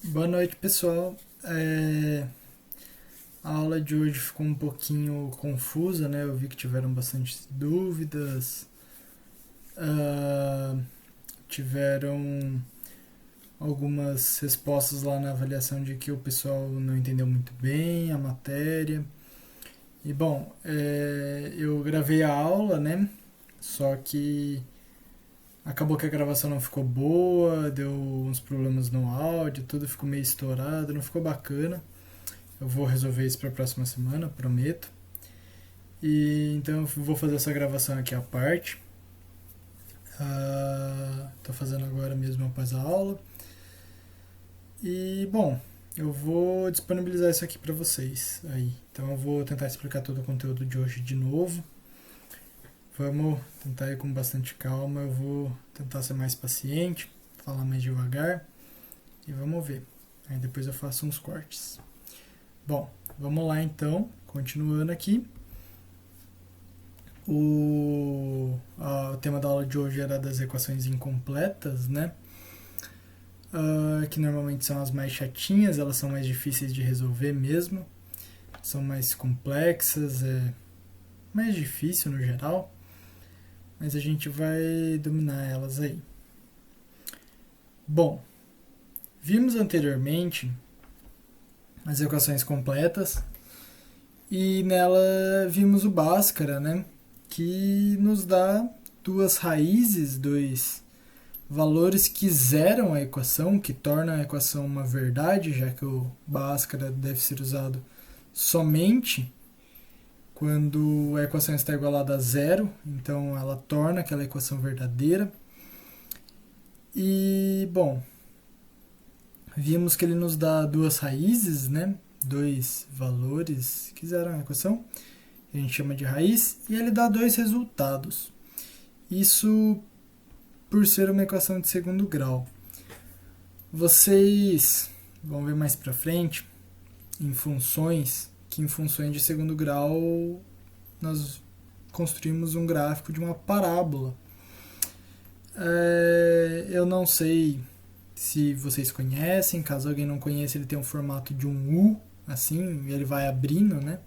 Boa noite, pessoal. A aula de hoje ficou um pouquinho confusa, né? Eu vi que tiveram bastante dúvidas, ah, tiveram algumas respostas lá na avaliação de que o pessoal não entendeu muito bem a matéria. E bom, eu gravei a aula, né? Só que acabou que a gravação não ficou boa, deu uns problemas no áudio, tudo ficou meio estourado, não ficou bacana. Eu vou resolver isso para a próxima semana, prometo. E então eu vou fazer essa gravação aqui à parte. Tô fazendo agora mesmo após a aula. E bom, eu vou disponibilizar isso aqui para vocês aí. Então eu vou tentar explicar todo o conteúdo de hoje de novo. Vamos tentar ir com bastante calma. Eu vou tentar ser mais paciente, falar mais devagar e vamos ver. Aí depois eu faço uns cortes. Bom, vamos lá então, continuando aqui. O tema da aula de hoje era das equações incompletas, né? Que normalmente são as mais chatinhas, elas são mais difíceis de resolver mesmo, são mais complexas, é mais difícil no geral, mas a gente vai dominar elas aí. Bom, vimos anteriormente as equações completas e nela vimos o Bhaskara, né? Que nos dá duas raízes, dois valores que zeram a equação, que tornam a equação uma verdade, já que o Bhaskara deve ser usado somente quando a equação está igualada a zero, então ela torna aquela equação verdadeira. E, bom, vimos que ele nos dá duas raízes, né? Dois valores que zeram a equação, a gente chama de raiz, e ele dá dois resultados. Isso por ser uma equação de segundo grau. Vocês vão ver mais pra frente em funções, que em funções de segundo grau nós construímos um gráfico de uma parábola. Eu não sei se vocês conhecem, caso alguém não conheça, ele tem um formato de um U, assim, ele vai abrindo, né?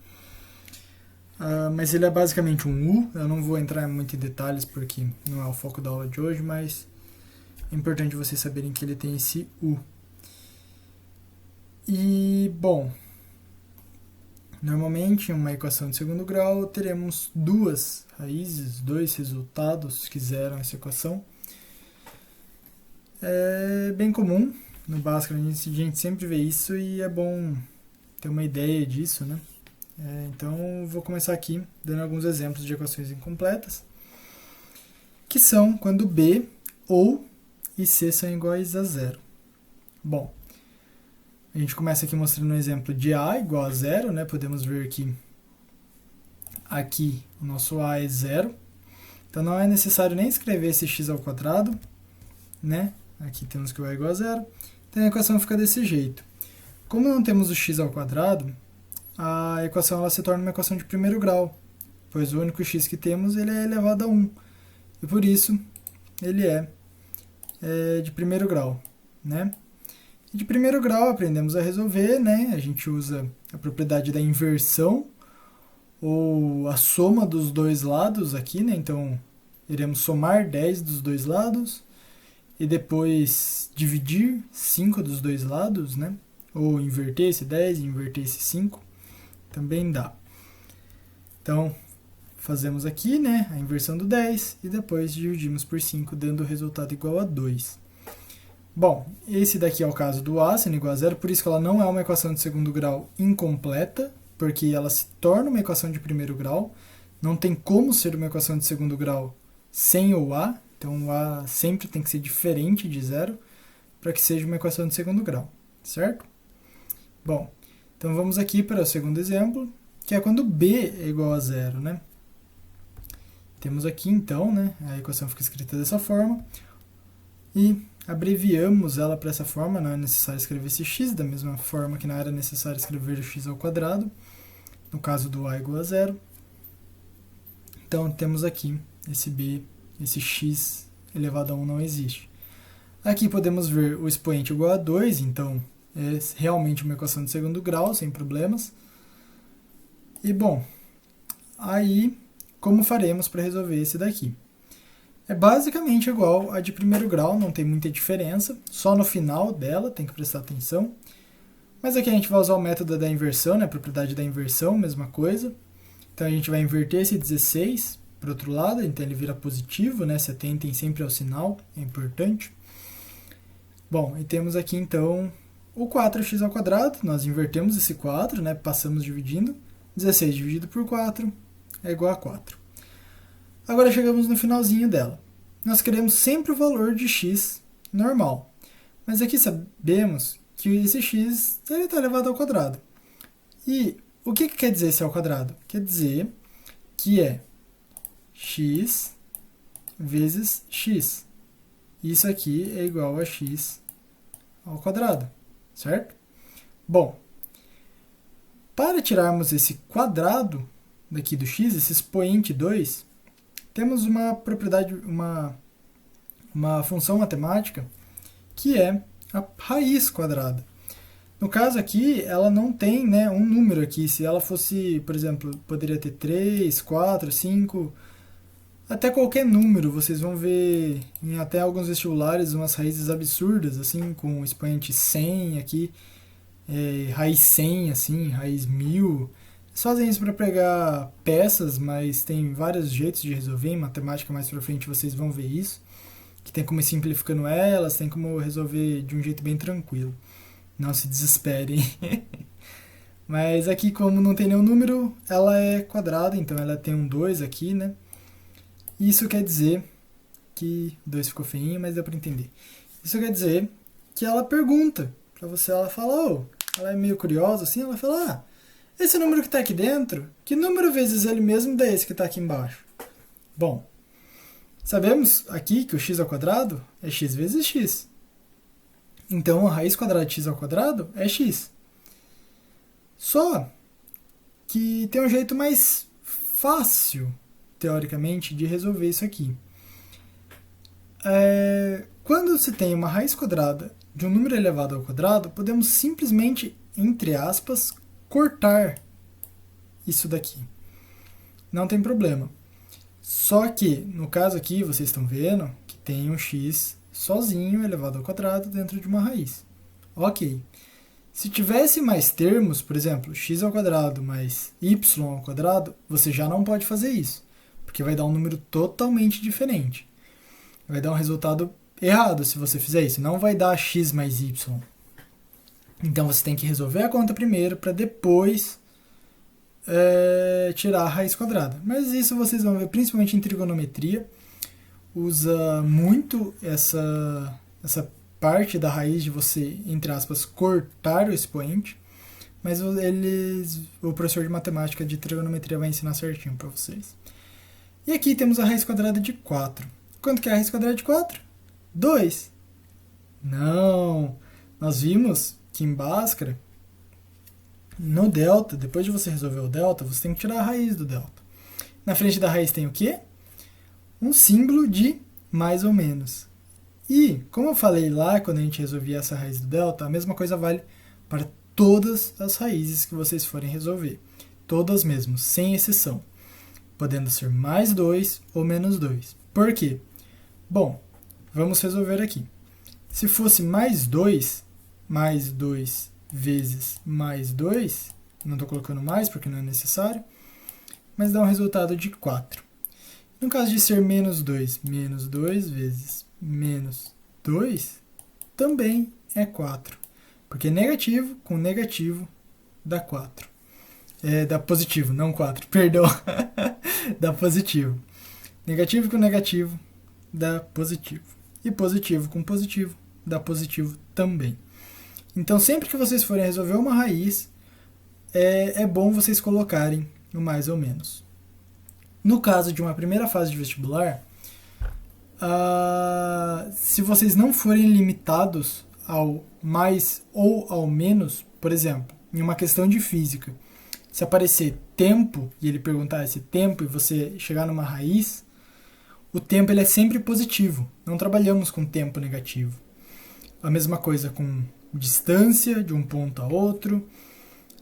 Mas ele é basicamente um U. Eu não vou entrar muito em detalhes porque não é o foco da aula de hoje, mas é importante vocês saberem que ele tem esse U. E, bom, normalmente em uma equação de segundo grau teremos duas raízes, dois resultados que zeram essa equação. É bem comum, no Bhaskara a gente sempre vê isso e é bom ter uma ideia disso, né? Então vou começar aqui dando alguns exemplos de equações incompletas, que são quando B ou e C são iguais a zero. Bom, a gente começa aqui mostrando um exemplo de A igual a zero, né? Podemos ver que aqui o nosso A é zero, então não é necessário nem escrever esse x ao quadrado, né? Aqui temos que o A é igual a zero, então a equação fica desse jeito. Como não temos o x ao quadrado, a equação ela se torna uma equação de primeiro grau, pois o único x que temos ele é elevado a 1, e por isso ele é de primeiro grau, né? E de primeiro grau aprendemos a resolver, né? A gente usa a propriedade da inversão, ou a soma dos dois lados aqui, né? Então, iremos somar 10 dos dois lados, e depois dividir 5 dos dois lados, né? Ou inverter esse 10 e inverter esse 5. Também dá. Então, fazemos aqui, né, a inversão do 10 e depois dividimos por 5, dando o resultado igual a 2. Bom, esse daqui é o caso do A sendo igual a zero, por isso que ela não é uma equação de segundo grau incompleta, porque ela se torna uma equação de primeiro grau. Não tem como ser uma equação de segundo grau sem o A, então o A sempre tem que ser diferente de zero para que seja uma equação de segundo grau, certo? Bom, então vamos aqui para o segundo exemplo, que é quando B é igual a zero, né? Temos aqui então, né, a equação fica escrita dessa forma, e abreviamos ela para essa forma, não é necessário escrever esse x, da mesma forma que não era necessário escrever o x ao quadrado, no caso do A igual a zero. Então temos aqui esse B, esse x elevado a 1 não existe. Aqui podemos ver o expoente igual a 2, então é realmente uma equação de segundo grau, sem problemas. E bom, aí como faremos para resolver esse daqui? É basicamente igual a de primeiro grau, não tem muita diferença, só no final dela tem que prestar atenção. Mas aqui a gente vai usar o método da inversão, né? A propriedade da inversão, mesma coisa. Então a gente vai inverter esse 16 para o outro lado, então ele vira positivo, né? Se atentem sempre ao sinal, é importante. Bom, e temos aqui então o 4x², nós invertemos esse 4, né? Passamos dividindo, 16 dividido por 4 é igual a 4. Agora chegamos no finalzinho dela. Nós queremos sempre o valor de x normal. Mas aqui sabemos que esse x está elevado ao quadrado. E o que quer dizer esse ao quadrado? Quer dizer que é x vezes x. Isso aqui é igual a x ao quadrado, certo? Bom, para tirarmos esse quadrado daqui do x, esse expoente 2, temos uma propriedade, uma função matemática que é a raiz quadrada. No caso aqui, ela não tem, né, um número aqui. Se ela fosse, por exemplo, poderia ter 3, 4, 5, até qualquer número. Vocês vão ver em até alguns vestibulares umas raízes absurdas, assim, com expoente 100 aqui, raiz 100, assim, raiz 1000. Eles fazem isso para pegar peças, mas tem vários jeitos de resolver. Em matemática mais pra frente vocês vão ver isso. Que tem como ir simplificando elas, tem como resolver de um jeito bem tranquilo. Não se desesperem. Mas aqui, como não tem nenhum número, ela é quadrada, então ela tem um 2 aqui, né? Isso quer dizer que... 2 ficou feinho, mas deu para entender. Isso quer dizer que ela pergunta para você, ela fala, ela é meio curiosa assim, ela fala, esse número que está aqui dentro, que número vezes ele mesmo dá esse que está aqui embaixo? Bom, sabemos aqui que o x² é x vezes x. Então, a raiz quadrada de x² é x. Só que tem um jeito mais fácil, teoricamente, de resolver isso aqui. Quando se tem uma raiz quadrada de um número elevado ao quadrado, podemos simplesmente, entre aspas, cortar isso daqui. Não tem problema. Só que, no caso aqui, vocês estão vendo que tem um x sozinho elevado ao quadrado dentro de uma raiz. Ok. Se tivesse mais termos, por exemplo, x² mais y², você já não pode fazer isso, porque vai dar um número totalmente diferente. Vai dar um resultado errado se você fizer isso. Não vai dar x mais y. Então você tem que resolver a conta primeiro para depois tirar a raiz quadrada. Mas isso vocês vão ver principalmente em trigonometria. Usa muito essa parte da raiz de você, entre aspas, cortar o expoente. Mas o professor de matemática de trigonometria vai ensinar certinho para vocês. E aqui temos a raiz quadrada de 4. Quanto que é a raiz quadrada de 4? 2. Não! Nós vimos que em Bhaskara, no delta, depois de você resolver o delta, você tem que tirar a raiz do delta. Na frente da raiz tem o quê? Um símbolo de mais ou menos. E, como eu falei lá, quando a gente resolvia essa raiz do delta, a mesma coisa vale para todas as raízes que vocês forem resolver. Todas mesmo, sem exceção. Podendo ser mais 2 ou menos 2. Por quê? Bom, vamos resolver aqui. Se fosse mais 2 vezes mais 2, não estou colocando mais porque não é necessário, mas dá um resultado de 4. No caso de ser menos 2 vezes menos 2, também é 4. Porque negativo com negativo dá 4. Dá positivo, não 4, perdão. Dá positivo. Negativo com negativo dá positivo. E positivo com positivo dá positivo também. Então, sempre que vocês forem resolver uma raiz, é bom vocês colocarem no mais ou menos. No caso de uma primeira fase de vestibular, se vocês não forem limitados ao mais ou ao menos, por exemplo, em uma questão de física, se aparecer tempo, e ele perguntar esse tempo, e você chegar numa raiz, o tempo ele é sempre positivo. Não trabalhamos com tempo negativo. A mesma coisa com distância de um ponto a outro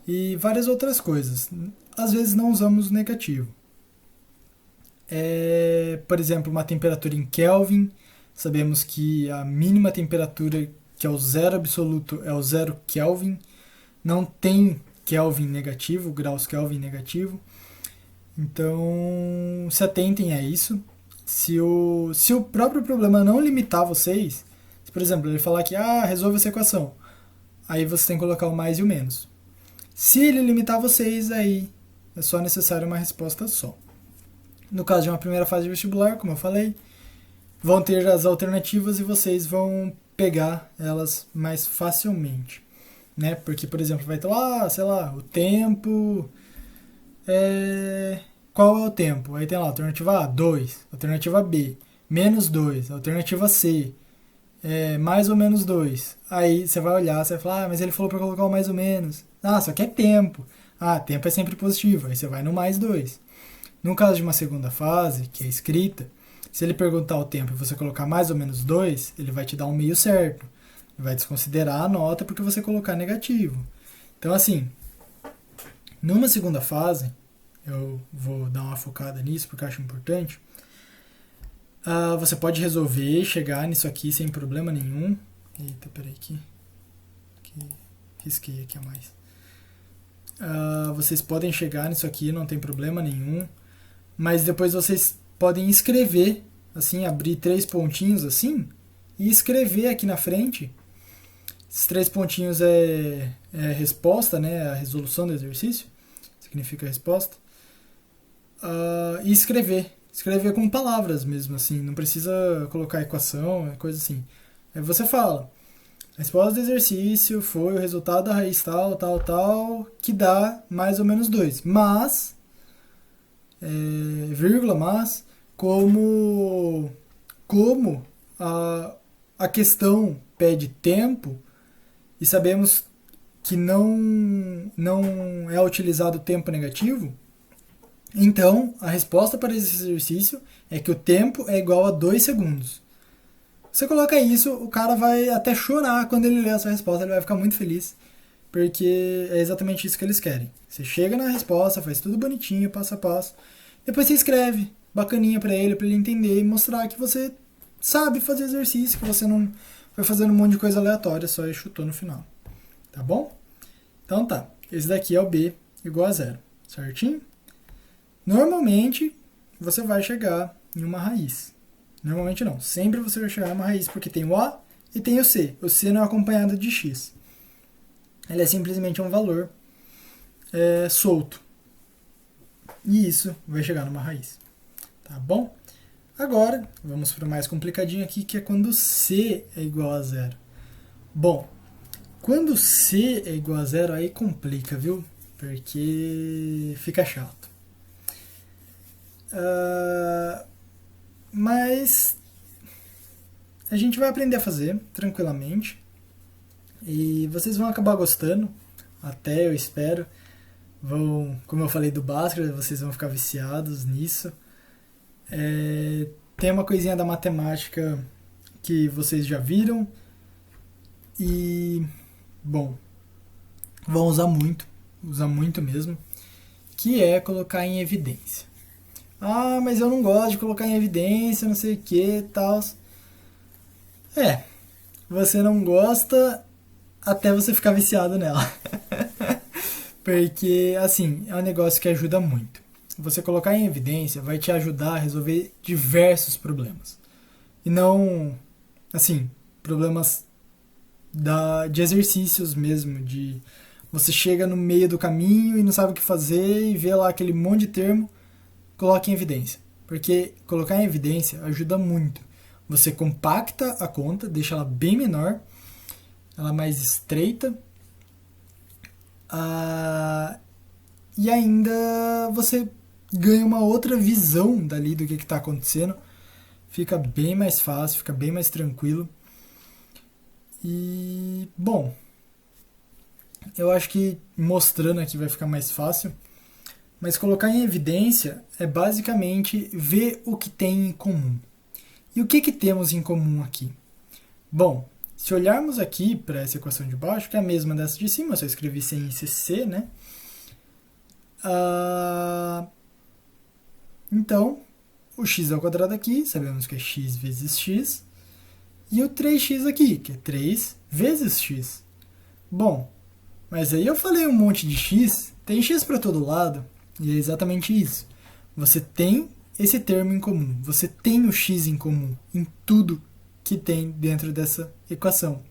e várias outras coisas. Às vezes não usamos o negativo. Por exemplo, uma temperatura em Kelvin, sabemos que a mínima temperatura, que é o zero absoluto, é o 0 Kelvin. Não tem Kelvin negativo, graus Kelvin negativo. Então, se atentem a isso. Se o próprio problema não limitar vocês, se, por exemplo, ele falar que resolva essa equação, aí você tem que colocar o mais e o menos. Se ele limitar vocês, aí é só necessário uma resposta só. No caso de uma primeira fase de vestibular, como eu falei, vão ter as alternativas e vocês vão pegar elas mais facilmente, né? Porque, por exemplo, vai ter lá, sei lá, o tempo... Qual é o tempo? Aí tem lá, alternativa A, 2, alternativa B, menos 2, alternativa C, mais ou menos 2. Aí você vai olhar, você vai falar, mas ele falou para colocar o mais ou menos. Só que é tempo. Tempo é sempre positivo, aí você vai no mais 2. No caso de uma segunda fase, que é escrita, se ele perguntar o tempo e você colocar mais ou menos 2, ele vai te dar um meio certo. Ele vai desconsiderar a nota porque você colocar negativo. Então, assim, numa segunda fase, eu vou dar uma focada nisso porque eu acho importante, você pode resolver chegar nisso aqui sem problema nenhum. Eita, peraí que risquei aqui a mais. Vocês podem chegar nisso aqui, não tem problema nenhum, mas depois vocês podem escrever, assim, abrir 3 pontinhos assim e escrever aqui na frente. Esses 3 pontinhos é resposta, né, a resolução do exercício, significa resposta. E escrever com palavras mesmo, assim, não precisa colocar equação, coisa assim. Aí você fala, a resposta do exercício foi o resultado da raiz tal, tal, tal, que dá mais ou menos 2. Mas, vírgula, mas, como a questão pede tempo, e sabemos que não é utilizado tempo negativo, então a resposta para esse exercício é que o tempo é igual a 2 segundos. Você coloca isso, o cara vai até chorar quando ele lê a sua resposta, ele vai ficar muito feliz, porque é exatamente isso que eles querem. Você chega na resposta, faz tudo bonitinho, passo a passo, depois você escreve bacaninha para ele entender e mostrar que você sabe fazer exercício, que você não foi fazendo um monte de coisa aleatória, só chutou no final. Tá bom? Então tá, esse daqui é o B igual a 0, certinho? Normalmente, você vai chegar em uma raiz. Normalmente não, sempre você vai chegar em uma raiz, porque tem o A e tem o C. O C não é acompanhado de X. Ele é simplesmente um valor solto. E isso vai chegar numa raiz. Tá bom? Agora, vamos para o mais complicadinho aqui, que é quando C é igual a 0. Bom, quando C é igual a 0, aí complica, viu? Porque fica chato. Mas a gente vai aprender a fazer tranquilamente. E vocês vão acabar gostando, até eu espero. Como eu falei do Bhaskara, vocês vão ficar viciados nisso. Tem uma coisinha da matemática que vocês já viram e, bom, vão usar muito mesmo, que é colocar em evidência. Mas eu não gosto de colocar em evidência, não sei o que, tal. Você não gosta até você ficar viciado nela. Porque, assim, é um negócio que ajuda muito. Você colocar em evidência vai te ajudar a resolver diversos problemas. E não, assim, problemas de exercícios mesmo, de você chega no meio do caminho e não sabe o que fazer e vê lá aquele monte de termo, coloque em evidência. Porque colocar em evidência ajuda muito. Você compacta a conta, deixa ela bem menor, ela mais estreita, e ainda você ganha uma outra visão dali do que está acontecendo. Fica bem mais fácil, fica bem mais tranquilo. E, bom, eu acho que mostrando aqui vai ficar mais fácil. Mas colocar em evidência é basicamente ver o que tem em comum. E o que temos em comum aqui? Bom, se olharmos aqui para essa equação de baixo, que é a mesma dessa de cima, eu só escrevi sem CC, né? Então, o x ao quadrado aqui, sabemos que é x vezes x, e o 3x aqui, que é 3 vezes x. Bom, mas aí eu falei um monte de x, tem x para todo lado, e é exatamente isso. Você tem esse termo em comum, você tem o x em comum em tudo que tem dentro dessa equação.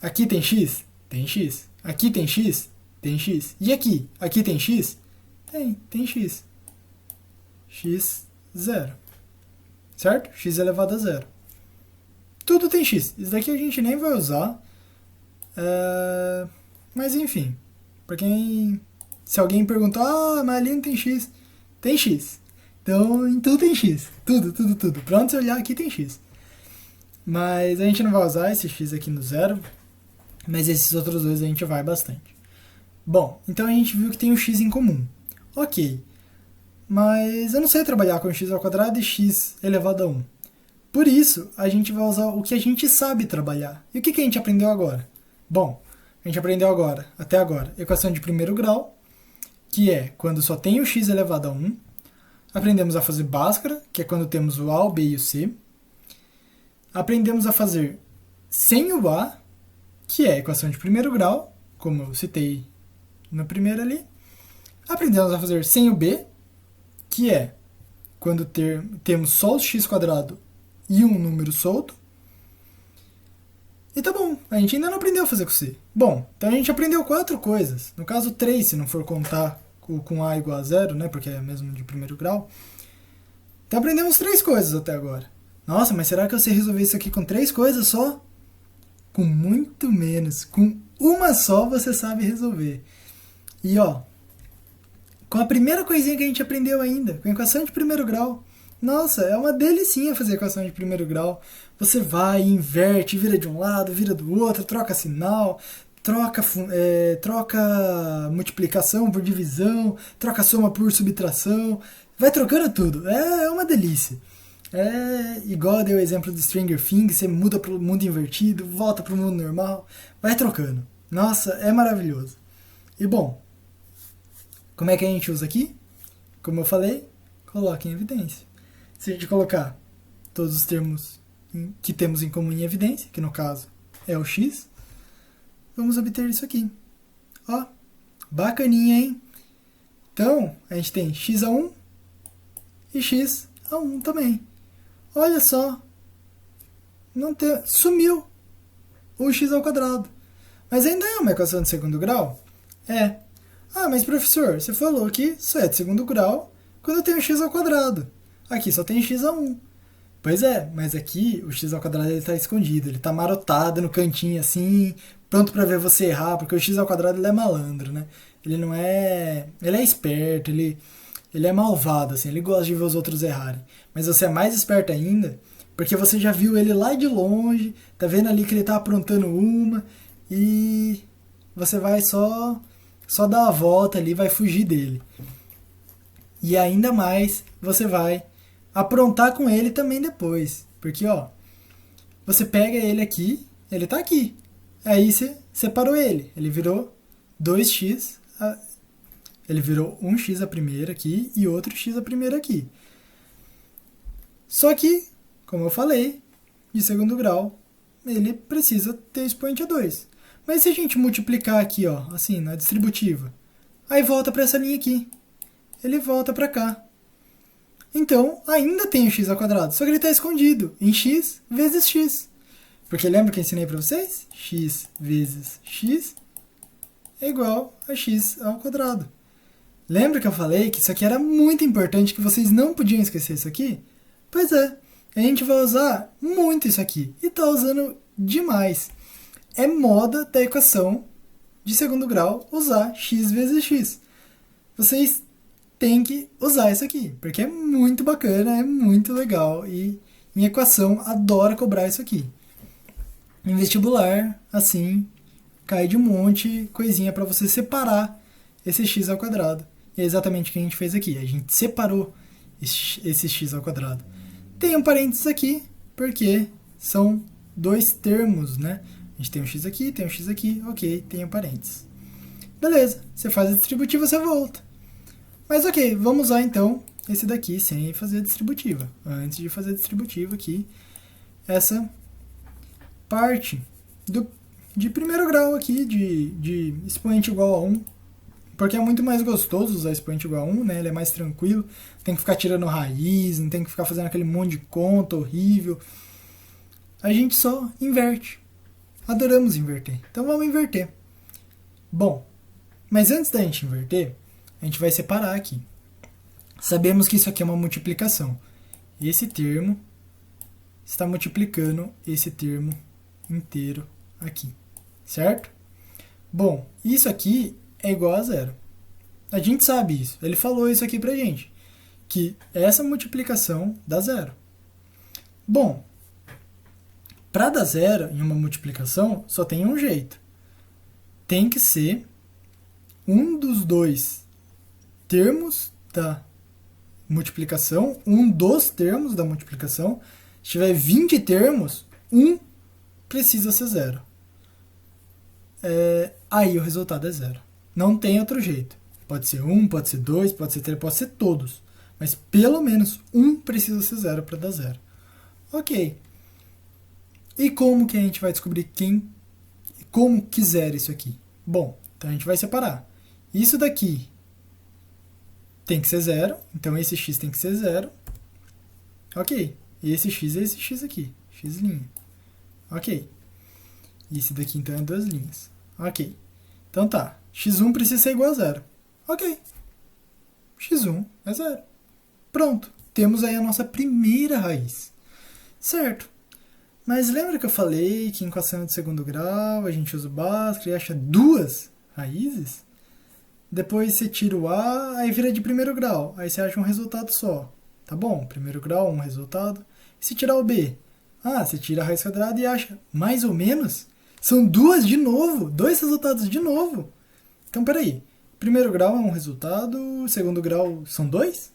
Aqui tem x? Tem x. Aqui tem x? Tem x. E aqui? Aqui tem x? Tem x. X, 0. Certo? X elevado a 0. Tudo tem x. Isso daqui a gente nem vai usar. Mas enfim. Se alguém perguntar, mas ali não tem x. Tem x. Então, em tudo tem x. Tudo. Pra onde você olhar, aqui tem x. Mas a gente não vai usar esse x aqui no 0. Mas esses outros dois a gente vai bastante. Bom, então a gente viu que tem o x em comum. Ok. Mas eu não sei trabalhar com x ao quadrado e x elevado a 1. Por isso, a gente vai usar o que a gente sabe trabalhar. E o que a gente aprendeu agora? Bom, a gente aprendeu agora, até agora, equação de primeiro grau, que é quando só tem o x elevado a 1. Aprendemos a fazer Bhaskara, que é quando temos o A, o B e o C. Aprendemos a fazer sem o A, que é a equação de primeiro grau, como eu citei no primeiro ali. Aprendemos a fazer sem o B, que é quando temos só o x² e um número solto. E tá bom, a gente ainda não aprendeu a fazer com C. Bom, então a gente aprendeu 4 coisas. No caso 3, se não for contar com A igual a 0, né, porque é mesmo de primeiro grau. Então aprendemos 3 coisas até agora. Nossa, mas será que eu sei resolver isso aqui com 3 coisas só? Com muito menos. Com uma só você sabe resolver. E ó, com a primeira coisinha que a gente aprendeu ainda, com a equação de primeiro grau. Nossa, é uma delicinha fazer equação de primeiro grau. Você vai, inverte, vira de um lado, vira do outro, troca sinal, troca multiplicação por divisão, troca soma por subtração, vai trocando tudo. É uma delícia. É igual eu dei o exemplo do Stranger Things, você muda para o mundo invertido, volta para o mundo normal, vai trocando. Nossa, é maravilhoso. E bom, como é que a gente usa aqui? Como eu falei, coloque em evidência. Se a gente colocar todos os termos que temos em comum em evidência, que no caso é o x, vamos obter isso aqui. Ó, bacaninha, hein? Então, a gente tem x a 1 e x a 1 também. Olha só, sumiu o x ao quadrado. Mas ainda é uma equação de segundo grau? É. Ah, mas professor, você falou que só é de segundo grau quando eu tenho x ao quadrado. Aqui só tem x a 1. Pois é, mas aqui o x ao quadrado está escondido, ele está marotado no cantinho assim, pronto para ver você errar, porque o x ao quadrado ele é malandro, né? Ele não é... Ele é esperto, ele é malvado, assim, ele gosta de ver os outros errarem. Mas você é mais esperto ainda, porque você já viu ele lá de longe, tá vendo ali que ele tá aprontando uma, e você vai só dar a volta ali, vai fugir dele. E ainda mais, você vai aprontar com ele também depois. Porque, ó, você pega ele aqui, ele tá aqui. Aí você separou ele. Ele virou 2x, ele virou 1x a primeira aqui e outro x a primeira aqui. Só que, como eu falei, de segundo grau, ele precisa ter expoente a 2. Mas se a gente multiplicar aqui, ó, assim, na distributiva, aí volta para essa linha aqui. Ele volta para cá. Então, ainda tem o x ao quadrado, só que ele está escondido em x vezes x. Porque lembra que eu ensinei para vocês? X vezes x é igual a x ao quadrado. Lembra que eu falei que isso aqui era muito importante, que vocês não podiam esquecer isso aqui? Pois é, a gente vai usar muito isso aqui, e está usando demais. É moda da equação de segundo grau usar x vezes x. Vocês têm que usar isso aqui, porque é muito bacana, é muito legal, e em equação adora cobrar isso aqui. Em vestibular, assim, cai de um monte coisinha para você separar esse x ao quadrado. E é exatamente o que a gente fez aqui, a gente separou esse x ao quadrado. Tem um parênteses aqui, porque são dois termos, né? A gente tem um x aqui, ok, tem um parênteses. Beleza, você faz a distributiva, você volta. Mas ok, vamos usar então esse daqui sem fazer a distributiva. Antes de fazer a distributiva aqui, essa parte de primeiro grau aqui, de expoente igual a 1, porque é muito mais gostoso usar expoente igual a 1, né? Ele é mais tranquilo, tem que ficar tirando raiz, não tem que ficar fazendo aquele monte de conta horrível. A gente só inverte. Adoramos inverter, então vamos inverter. Bom, mas antes da gente inverter, a gente vai separar aqui. Sabemos que isso aqui é uma multiplicação. Esse termo está multiplicando esse termo inteiro aqui, certo? Bom, isso aqui é igual a zero. A gente sabe isso. Ele falou isso aqui pra gente, que essa multiplicação dá zero. Bom, para dar zero em uma multiplicação, só tem um jeito. Tem que ser um dos dois termos da multiplicação, um dos termos da multiplicação. Se tiver 20 termos, um precisa ser zero. Aí o resultado é zero. Não tem outro jeito. Pode ser 1, pode ser 2, pode ser 3, pode ser todos. Mas pelo menos um precisa ser zero para dar zero. Ok. E como que a gente vai descobrir como quiser isso aqui? Bom, então a gente vai separar. Isso daqui tem que ser zero, então esse x tem que ser zero. Ok. E esse x é esse x aqui, x'. Ok. E esse daqui então é duas linhas. Ok. Então tá, x1 precisa ser igual a zero. Ok. x1 é zero. Pronto, temos aí a nossa primeira raiz. Certo. Mas lembra que eu falei que em equação de segundo grau a gente usa o Bhaskara e acha duas raízes? Depois você tira o A, aí vira de primeiro grau. Aí você acha um resultado só. Tá bom? Primeiro grau, um resultado. E se tirar o B? Você tira a raiz quadrada e acha mais ou menos. São duas de novo. Dois resultados de novo. Então, peraí. Primeiro grau é um resultado, segundo grau são dois?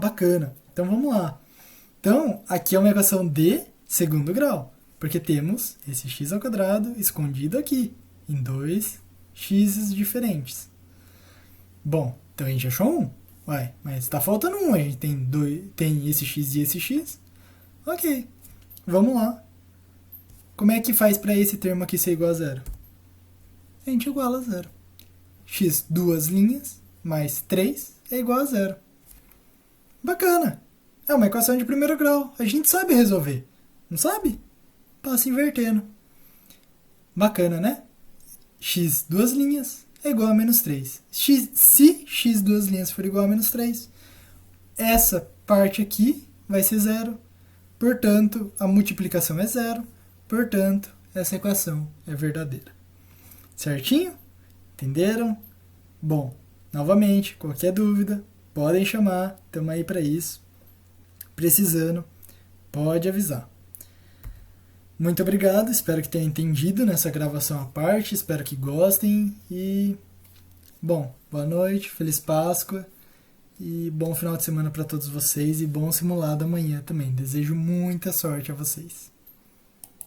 Bacana. Então, vamos lá. Então, aqui é uma equação de segundo grau. Porque temos esse x ao quadrado escondido aqui, em dois x's diferentes. Bom, então a gente achou um. Mas está faltando um. A gente tem esse x e esse x. Ok. Vamos lá. Como é que faz para esse termo aqui ser igual a zero? A gente iguala a zero. X duas linhas mais 3 é igual a zero. Bacana. É uma equação de primeiro grau. A gente sabe resolver. Não sabe? Passa invertendo. Bacana, né? X duas linhas é igual a menos 3. Se x duas linhas for igual a menos 3, essa parte aqui vai ser zero. Portanto, a multiplicação é zero. Portanto, essa equação é verdadeira. Certinho? Entenderam? Bom, novamente, qualquer dúvida, podem chamar. Estamos aí para isso. Precisando, pode avisar. Muito obrigado, espero que tenham entendido nessa gravação à parte, espero que gostem e, bom, boa noite, feliz Páscoa e bom final de semana para todos vocês e bom simulado amanhã também. Desejo muita sorte a vocês.